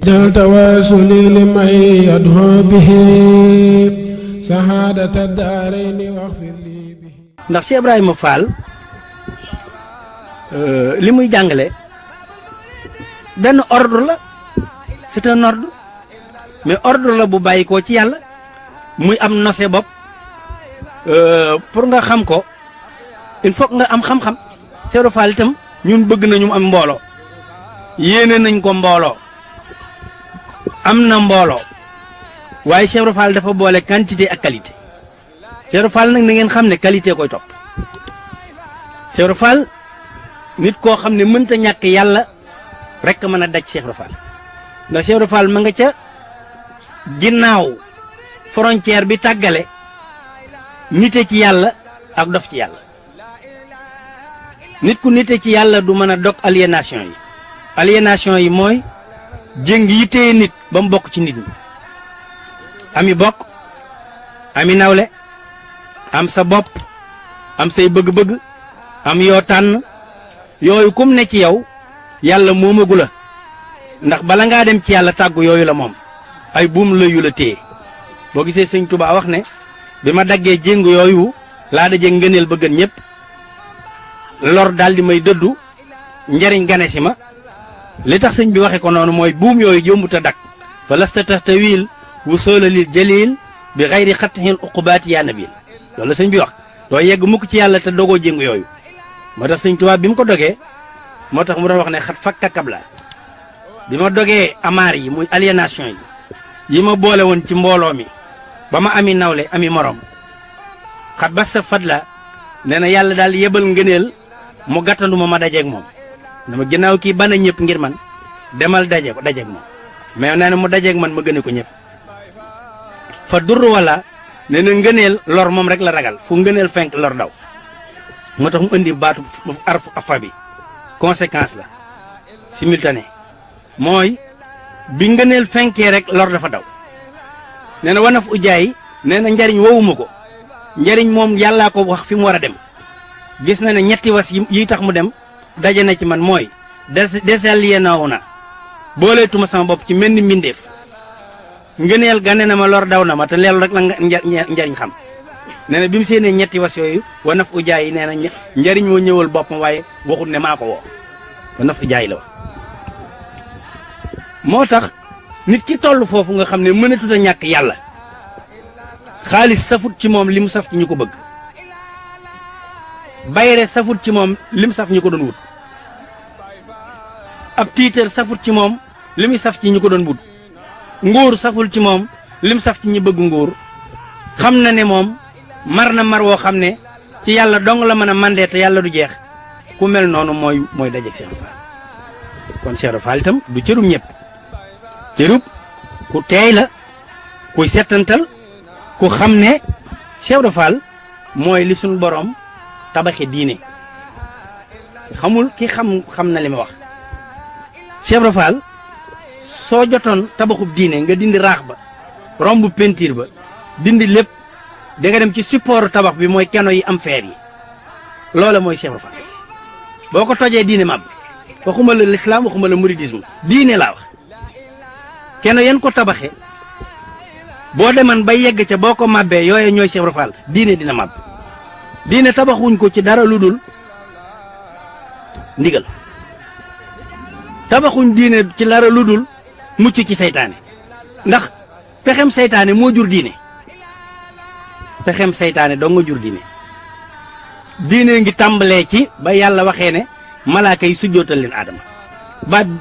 jal tawasuli liman yad'u bihi sahadata daarayni waghfir li bihi. ndax Cheikh Ibrahima Fall li muy jàngale benn ordre la, c'est un ordre, mais ordre la bu bàyyi ko ci yàlla muy am nose bopp pour nga xam ko il faut nga am xam-xam. Cheikh Ibrahima Fall itam ñun bëgg nañu am mbooloo, yéene nañ ko mbooloo, am na mbooloo, waaye Cheikh Ibrahima Fall dafa boole quantité ak qualité. Cheikh Ibrahima Fall nag na ngeen xam ne qualité koy topp. Cheikh Ibrahima Fall nit koo xam ne mënta ñàkk yàlla rek mën a daj Cheikh Ibrahima Fall ndax Cheikh Ibrahima Fall ma nga ca ginnaaw frontière bi tàggale nite ci yàlla ak dof ci yàlla. nit ku nite ci yàlla du mën a dog aliénation yi. aliénation yi mooy jëng yi téye nit ba mu bokk ci nit ñi. ami bokk, ami nawle, am sa bopp, am say bëgg-bëgg, am yoo tànn, yooyu kum ne ci yow yàlla moomagu la ndax bala ngaa dem ci yàlla tàggu yooyu la moom ay buum la yu la téye. boo gisee sëñ Tuubaa wax ne bi ma daggee jéng yooyu laa daje ngëneel ba gën ñëpp, lor daal di may dëddu njariñ gane si ma. li tax sëñ bi waxe ko noonu mooy buum yooyu jëmbut a dak fa lasta taxtawil wusoola lil jalil bi xayri xattihil uqubaati yaa nabil. loolu la sëñ bi wax doo yegg mukk ci yàlla te dogoo jéng yooyu. moo tax sëñ Tuubaa bi mu ko dogee moo tax mu doon wax ne xat fakka kabla bi ma dogee amaar yi muy aliénation yi ma boole woon ci mbooloo mi ba ma ami nawle ami morom xat ba sa fadla nee na yàlla daal yebal ngëneel mu gàttandu ma dajeeg moom. dama ginnaaw kii bana ñëpp ngir man demal dajeeg moom mais nee na mu dajeeg man ma gëne ko ñëpp. fa dur wala nee na ngëneel lor moom rek la ragal fu ngëneel fenk lor daw. moo tax mu indi baatu arfu afa bi conséquence la simultané mooy bi ngëneel fenkee rek lor dafa daw. nee na wanaf ujaay nee na njariñ wowuma ko njariñ moom yàllaa ko wax fi mu war a dem. gis na ne ñetti was yi tax mu dem daje na ci man mooy desaliyee naaw na booleetuma sama bopp ci mel ni mbindeef ngëneel gane na ma lor daw na ma te leelu rek la njariñ xam. nee na bi mu séenee ñetti was yooyu wanaf ujaay yi nee na njariñ moo ñëwal boppam waaye waxut ne maa ko woo wanaf ujaay la wax. moo tax nit ki toll foofu nga xam ne mënatut a ñàkk yàlla xaalis safut ci moom li mu saf ci ñu ko bëgg, bayre safut ci moom lim saf ñu ko doon wut, ab tiitër safut ci moom li muy saf ci ñu ko doon wut, nguur saful ci moom lim saf ci ñi bëgg nguur. xam na ne moom mar na mar woo xam ne ci yàlla dong la mën a mandee te yàlla du jeex. ku mel noonu mooy dajeeg Cheikh Ibrahima Fall. kon Cheikh Ibrahima Fall itam du cërub ñëpp, cërub ku teey la, kuy settantal, ku xam ne Cheikh Ibrahima Fall mooy li suñu borom tabaxe diine. xamul ki xam na li ma wax. Cheikh Ibrahima Fall soo jotoon tabaxub diine nga dindi raax ba romb pentiir ba dindi lépp da nga dem ci support tabax bi mooy keno yi am feer yi loola mooy Cheikh Ibrahima Fall. boo ko tojee diine màbb waxuma la l'islam waxuma la mouridisme diine laa wax. keno yan ko tabaxe boo deman ba yegg ca boo ko màbbee yooye ñooy Cheikh Ibrahima Fall diine dina màbb. diine tabaxuñ ko ci dara lu dul ndigal, tabaxuñ diine ci dara lu dul mucc ci seytaane ndax pexem seytaane moo jur diine. pexem seytaane doo nga jur diine. diine ngi tàmbalee ci ba yàlla waxee ne malaaka yi sujjootal leen aadama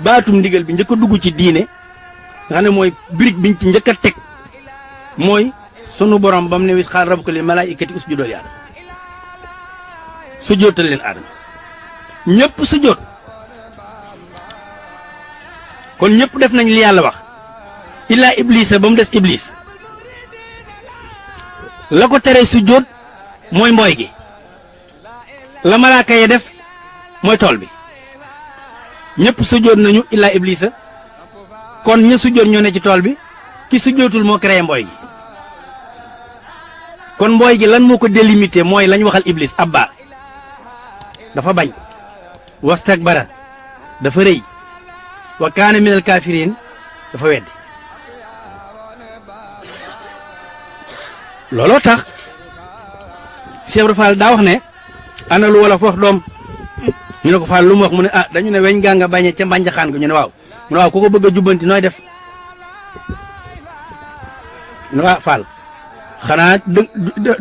baatum ndigal bi njëkk a dugg ci diine nga xam ne mooy brique biñ ci njëkk a teg mooy sunu borom ba mu ne wis xaal rabbuka lil malaa'ikati usjudu li aadama sujjootal leen aadama ñëpp sujjoot. kon ñëpp def nañ li yàlla wax illaa iblisa ba mu des iblis la ko tere sujjoot mooy mbooy gi, la malaaka yi def mooy tool bi. ñëpp sujjoot nañu illaa iblisa kon ña sujjoot ñoo ne ci tool bi, ki sujjootul moo créé mbooy gi. kon mbooy gi lan moo ko délimité mooy lañ waxal iblis abba dafa bañ, wastakbara dafa rëy, wa kaana minal kaafiriin dafa weddi looloo tax Cheikh Ibra Fall daa wax ne ana lu wala foox doom ñu ne ko Fall lu mu wax mu ne ah dañu ne weñ gaa nga bañee ca mbànjaxaan ga ñu ne waaw mu ne waaw ku ko bëgg a jubbanti nooy def ñu ne waa Fall xanaa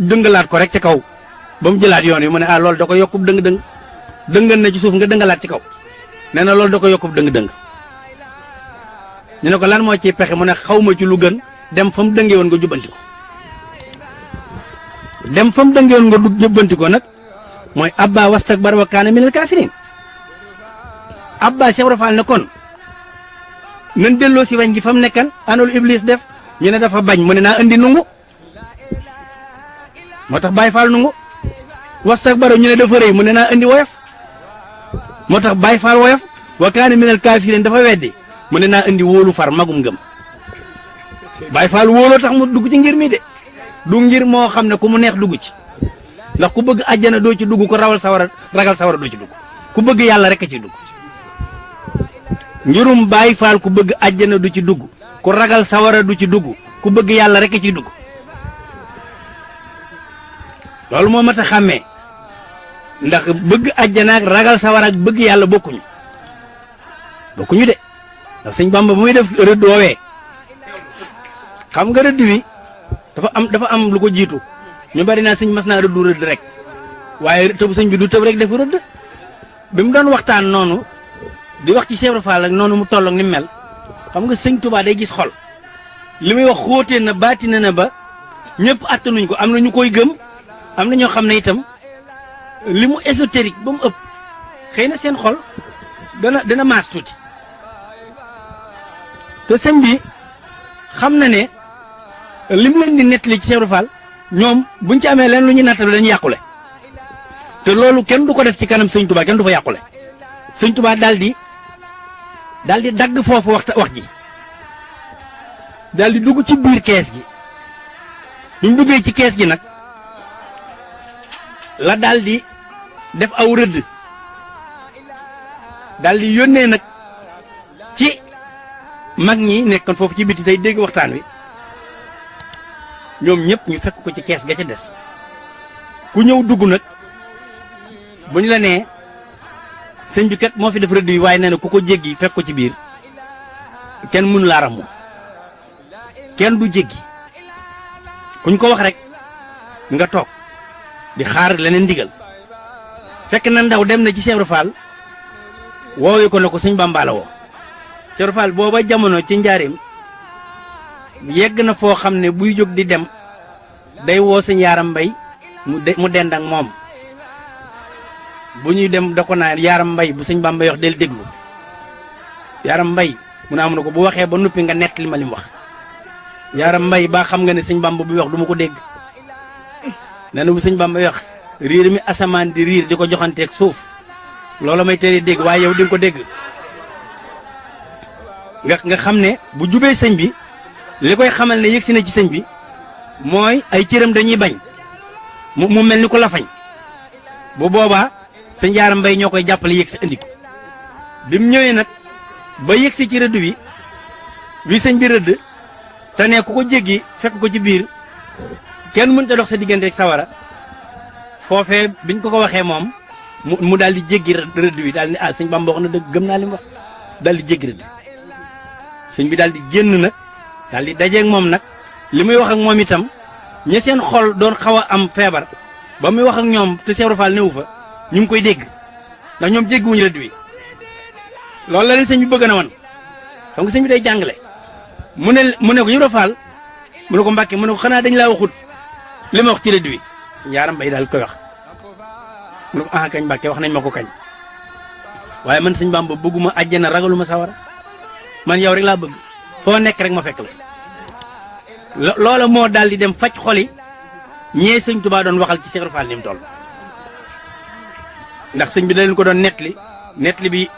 dëngalaat ko rek ca kaw ba mu jëlaat yoon wi mu ne ah loolu da ko yokkub dëng-dëng dëngal na ci suuf nga dëngalaat ci kaw nee na loolu da ko yokkub dëng-dëng ñu ne ko lan moo ci pexe mu ne xaw ma ci lu gën dem fa mu dëngee woon nga jubbanti ko dem fa mu dëngee woon nga jubbanti ko nag mooy abba wastakbar wa kaana minal kaafiriin abba Cheikh Ibra Fall ne kon nan delloo si wañ gi fa mu nekkan anul iblis def ñu ne dafa bañ mu ne naa indi nungu moo tax Baye Fall nungu wastakbar ñu ne dafa rëy mu ne naa indi woyof moo tax Baye Fall woyof wa kaana minal kaafiriin dafa weddi mu ne naa indi wóolu far magum ngëm Baye Fall wóoloo tax mu dugg ci ngir mi de du ngir moo xam ne ku mu neex dugg ci ndax ku bëgg àjjana doo ci dugg ku ragal sawara doo ci dugg ku bëgg yàlla rek a ci dugg ngirum Baye Fall ku bëgg àjjana du ci dugg ku ragal sawara du ci dugg ku bëgg yàlla rek a ciy dugg loolu moo mat a xàmmee ndax bëgg àjjana ak ragal sawara ak bëgg yàlla bokkuñu de ndax sëñ Bamba bu muy def rëdd woowee xam nga rëdd wi dafa am lu ko jiitu ñu bari naa sëñ mas naa rëdd rek waaye tëb sëñ bi du tëb rek def rëdd bi mu doon waxtaan noonu di wax ci Cheikh Ibra Fall ak noonu mu toll ak ni mu mel xam nga sëñ Touba day gis xol li muy wax xóotee na baati na ba ñëpp attanuñ ko am na ñu koy gëm am na ñoo xam ne itam li mu ésotérique ba mu ëpp xëy na seen xol dana maas tuuti te sëñ bi xam na ne li mu leen di nettali ci Cheikh Ibra Fall ñoom buñ ci amee leen lu ñuy nattale dañuy yàqule te loolu kenn du ko def ci kanam sëñ Touba kenn du fa yàqule sëñ Touba daal di dagg foofu wax ji daal di dugg ci biir kees gi bi mu duggee ci kees gi nag la daal di def aw rëdd daal di yónnee nag ci mag ñi nekkoon foofu ci biti tey dégg waxtaan wi ñoom ñëpp ñu fekk ko ci kees ga ca des ku ñëw dugg nag bu ñu la nee sëñ bi kat moo fi def rëdd wi waaye nee na ku ko jéggi fekk ko ci biir kenn mënu laa ramu kenn du jéggi kuñ ko wax rek nga toog di xaar leneen ndigal fekk na ndaw dem na ci Cheikh Ibra Fall woowee ko ne ko sëñ Bamba la woo Cheikh Ibra Fall booba jamono ci njaarim yegg na foo xam ne buy jóg di dem day woo sëñ Yaaram Mbay mu dend ak moom bu ñuy dem da ko naan Yaaram Mbay bu sëñ Bamba wax del déglu Yaaram Mbay mu ne am na ko bu waxee ba noppi nga nettali ma li mu wax Yaaram Mbay ba xam nga ne sëñ Bamba bu wax du ma ko dégg nee na bu sëñ Bamba wax riir mi asamaan di riir di ko joxanteeg suuf loola may tere dégg waaye yow di nga ko dégg nga xam ne bu jubee sëñ bi li koy xamal ne yëgsi na ci sëñ bi mooy ay cëram dañuy bañ mu mel ni ko la fañ bu boobaa sëñ Yaaram Mbay ñoo koy jàppale yëgsi andi ko bi mu ñëwee nag ba yëgsi ci rëdd wi sëñ bi rëdd te ne ku ko jéggi fekk ko ci biir kenn mënut a dox sa diggante ak sawara foofee biñ ko waxee moom mu daal di jéggi rëdd wi daal di ne ah sëñ Bamba wax na dëgg gëm naa li mu wax daal di jéggi rëdd sëñ bi daal di génn nag daal di dajeeg moom nag li muy wax ak moom itam ña seen xol doon xaw a am feebar ba muy wax ak ñoom te Cheikh Ibra Fall newu fa ñu ngi koy dégg ndax ñoom jéggiwuñu rëdd wi loolu la leen sëñ bi bëgg na woon xam nga sëñ bi day jàngale mu ne ko Ibra Fall mu ne ko Mbàkke mu ne ko xanaa dañ laa waxut li ma wax ci rëdd wi Yaaram Mbay daal koy wax mu ne ko ah kañ Mbàkke wax nañ ma ko kañ waaye man sëñ Bamba bëgguma àjjana ragaluma sawara man yow rek laa bëgg foo nekk rek ma fekk la loola moo daal di dem faj xoli ñee sëñ Touba doon waxal ci Cheikh Ibra Fall ni mu toll ndax sëñ bi da leen ko doon nettali bi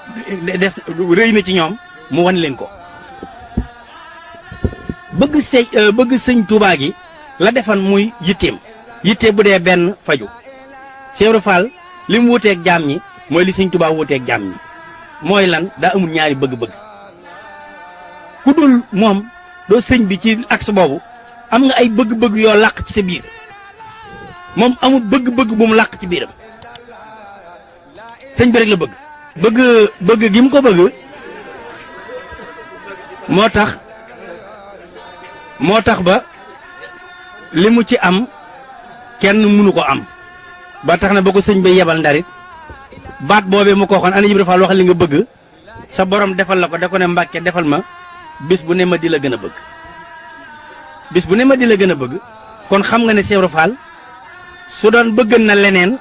des rëy na ci ñoom mu wan leen ko bëgg sëñ Touba gi la defan muy yitte bu dee benn faju Cheikh Ibra Fall li mu wuteeg jaam ñi mooy li sëñ Touba wuteeg jaam ñi mooy lan daa amul ñaari bëgg-bëgg ku dul moom doo sëñ bi ci axe boobu am nga ay bëgg-bëgg yoo làq ci sa biir moom amul bëgg-bëgg bu mu làq ci biiram sëñ bi rek la bëgg gi mu ko bëgg moo tax ba li mu ci am kenn mënu ko am ba tax na ba ko sëñ bi yebal ndarit baat boobee mu ko waxoon ana Ibra Fall wax li nga bëgg sa borom defal la ko da ko ne Mbàkke defal ma bis bu ne ma di la gën a bëgg bis bu ne ma di la gën a bëgg kon xam nga ne Cheikh Ibra Fall su doon bëgg na leneen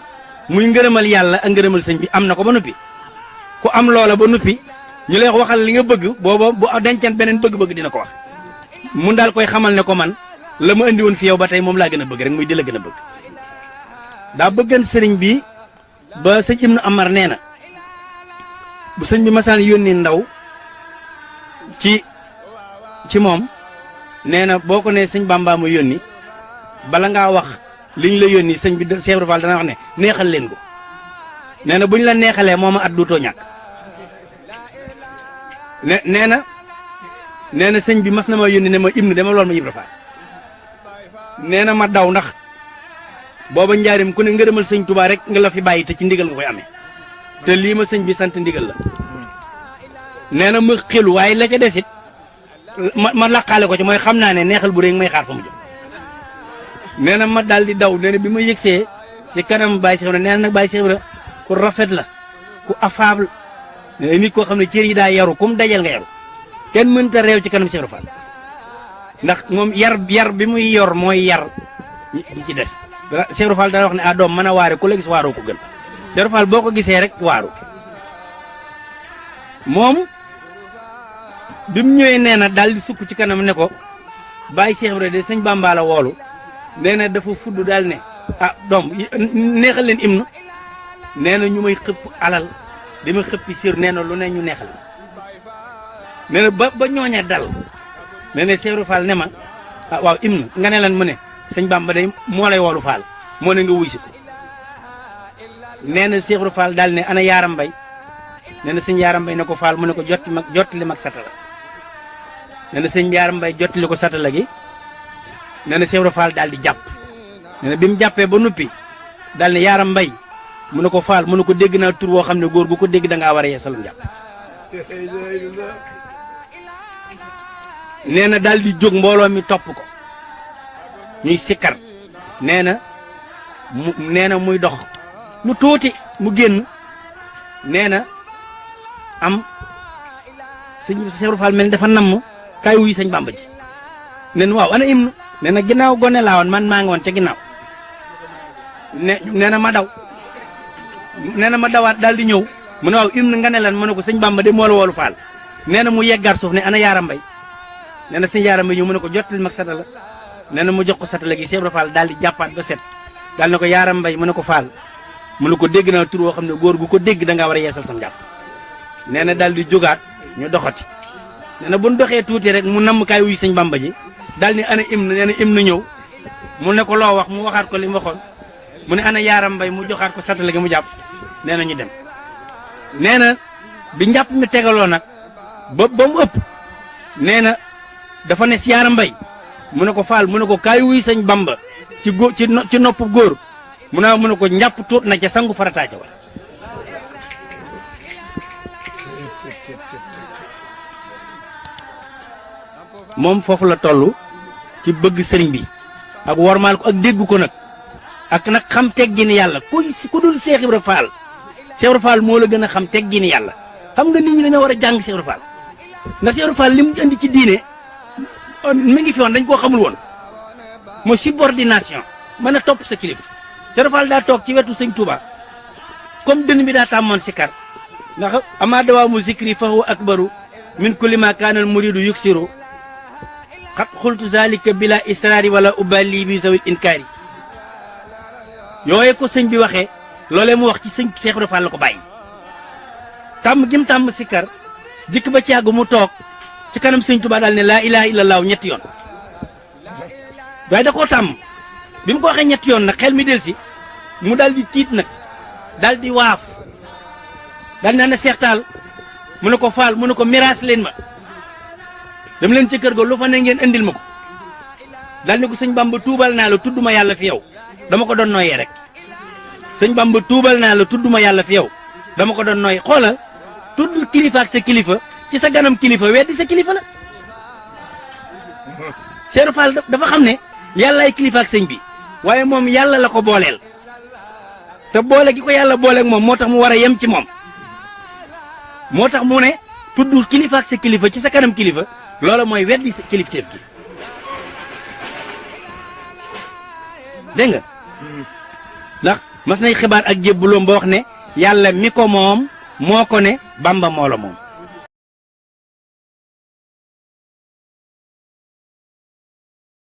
muy ngërëmal yàlla ak ngërëmal sëñ bi am na ko ba noppi ku am loola ba noppi ñu lay waxal li nga bëgg booba bu dencan beneen bëgg-bëgg dina ko wax mun daal koy xamal ne ko man la ma andi woon fi yow ba tey moom laa gën a bëgg rek muy di la gën a bëgg daa bëggan sëriñ bi ba sëñ Ibnu Amar nee na bu sëñ bi masaan yónni ndaw ci moom nee na boo ko nee sëñ Bamba mu yónni bala ngaa wax liñ la yónni sëñ bi Cheikh Ibra Fall dana wax ne neexal leen ko nee na buñ la neexalee mooma at duutoo ñàkk nee na sëñ bi mas na ma yónni ne ma Ibnu dama lool ma Ibra Fall nee na ma daw ndax booba njaarim ku ne ngërëmal sëñ Touba rek nga la fi bàyyi te ci ndigal nga koy amee te lii ma sëñ bi sant ndigal la nee na ma xelu waaye la ca desit ma laqaale ko ci mooy xam naa ne neexal bu rëy may xaar fa mu jëm nee na ma daal di daw nee na bi ma yëgsee ci kanam Baye Cheikh Ibra nee na nag Baye Cheikh Ibra ku rafet la ku affable nee na nit koo xam ne cër yi daa yaru kum dajal nga yaru kenn mënta réew ci kanam Cheikh Ibra Fall ndax moom yar bi muy yor mooy yar ñi ci des Cheikh Ibra Fall dana wax ne doom mën a waare ku la gis waaroo ko gën Cheikh Ibra Fall boo ko gisee rek waaru moom bi mu ñëwee nee na daal di sukk ci kanam ne ko Baye Cheikh Ibra de sëñ Bamba la woolu nee na dafa fudd daal ne doom neexal leen Ibnu nee na ñu may xëpp alal di ma xëppi sir nee na lu ne ñu neexal nee na ba ñooña dal nee na Cheikh Ibra Fall ne ma waaw Ibnu nga ne lan mu ne sëñ Bamba day moo lay woolu Fall moo ne nga wuy si ko nee na Cheikh Ibra Fall daal ne ana Yaaram Mbay nee na sëñ Yaaram Mbay ne ko Fall mu ne ko jottali mag satala nee na sëñ Yaaram Mbay jottali ko satala gi nee na Cheikh Ibra Fall daal di jàpp nee na bi mu jàppee ba noppi daal ne Yaaram Mbay mu ne ko Fall mu ne ko dégg naa tur woo xam ne góor gu ko dégg da ngaa war a yeesalu njàpp nee na daal di jóg mbooloo mi topp ko ñuy sikkar nee na muy dox lu tuuti mu génn nee na am sëñ Cheikh Ibra Fall mel ni dafa namm kaay wuy sëñ Bamba ji nee na waaw ana Ibnu nee na ginnaaw gone laa woon man maa ngi woon ca ginnaaw nee na ma daw nee na ma dawaat daal di ñëw mu ne waaw Ibnu nga ne lan mu ne ko sëñ Bamba de moo la woolu Fall nee na mu yeggaat suuf ne ana Yaaram Mbay nee na sëñ Yaaram Mbay ñëw mu ne ko jottali mag satala nee na mu jox ko satala gi Cheikh Ibra Fall daal di jàppaat ba set daal ne ko Yaaram Mbay mu ne ko Fall mu ne ko dégg naa tur woo xam ne góor gu ko dégg da ngaa war a yeesal sam jàpp nee na daal di jógaat ñu doxati nee na bu ñu doxee tuuti rek mu namm kaay wuy sëñ Bamba ji daal ni ana Ibnu nee na Ibnu ñëw mu ne ko loo wax mu waxaat ko li mu waxoon mu ne ana Yaaram Mbay mu joxaat ko satala gi mu jàpp nee na ñu dem nee na bi njàpp mi tegaloo nag ba mu ëpp nee na dafa ne si Yaaram Mbay mu ne ko Fall mu ne ko kaay wuy sëñ Bamba ci nopp góor mu ne ko njàpp tuut na ca sangu farataa ca war moom foofu la toll ci bëgg sëriñ bi ak wormaal ko ak dégg ko nag ak nag xam teggini yàlla ku dul Cheikh Ibra Fall Cheikh Ibra Fall moo la gën a xam teggini yàlla xam nga nit ñi dañoo war a jàng Cheikh Ibra Fall ndax Cheikh Ibra Fall li mu indi ci diine mi ngi fi woon dañ koo xamul woon mooy subordination mën a topp sa kilifa Cheikh Ibra Fall daa toog ci wetu sëñ Touba comme dënn bi daa tàmmoon sikar ndax ama dawaamu zikri fa huwa akbaru min kulli ma kaana al muridu yuksiru xat xultu zalika bila israari wala ubali bi zawil inkaari yooye ko sëñ bi waxee loolee mu wax ci sëñ Cheikh Ibra Fall la ko bàyyi tàmm gim tàmm sikar jikk ba càgg mu toog ci kanam sëñ Touba daal ne laa ilaha illallah ñetti yoon waaye da koo tàmm bi mu ko waxee ñetti yoon nag xel mi del si mu daal di tiit nag daal di waaf daal di naan Seex Taal mu ne ko Faal mu ne ko miraas leen ma dem leen ci kër ga lu fa ne ngeen indil ma ko daal ni ko sëñ Bamba tuubal naa la tudduma yàlla fi yow dama ko doon noyyee rek sëñ Bamba tuubal naa la tudduma yàlla fi yow dama ko doon noyyi xoolal tudd kilifa ak sa kilifa ci sa ganam kilifa weddi sa kilifa la Seeru Faal dafa xam ne yàllaay kilifa ak sëñ bi waaye moom yàlla la ko booleel te boole gi ko yàlla booleeg moom moo tax mu war a yem ci moom moo tax mu ne tudd kilifa ak sa kilifa ci sa kanam kilifa loola mooy weddi sa kilifteef gi dégg nga ndax mas nay xibaar ak jébbuloom ba wax ne yàlla mi ko moom moo ko ne Bamba moo la moom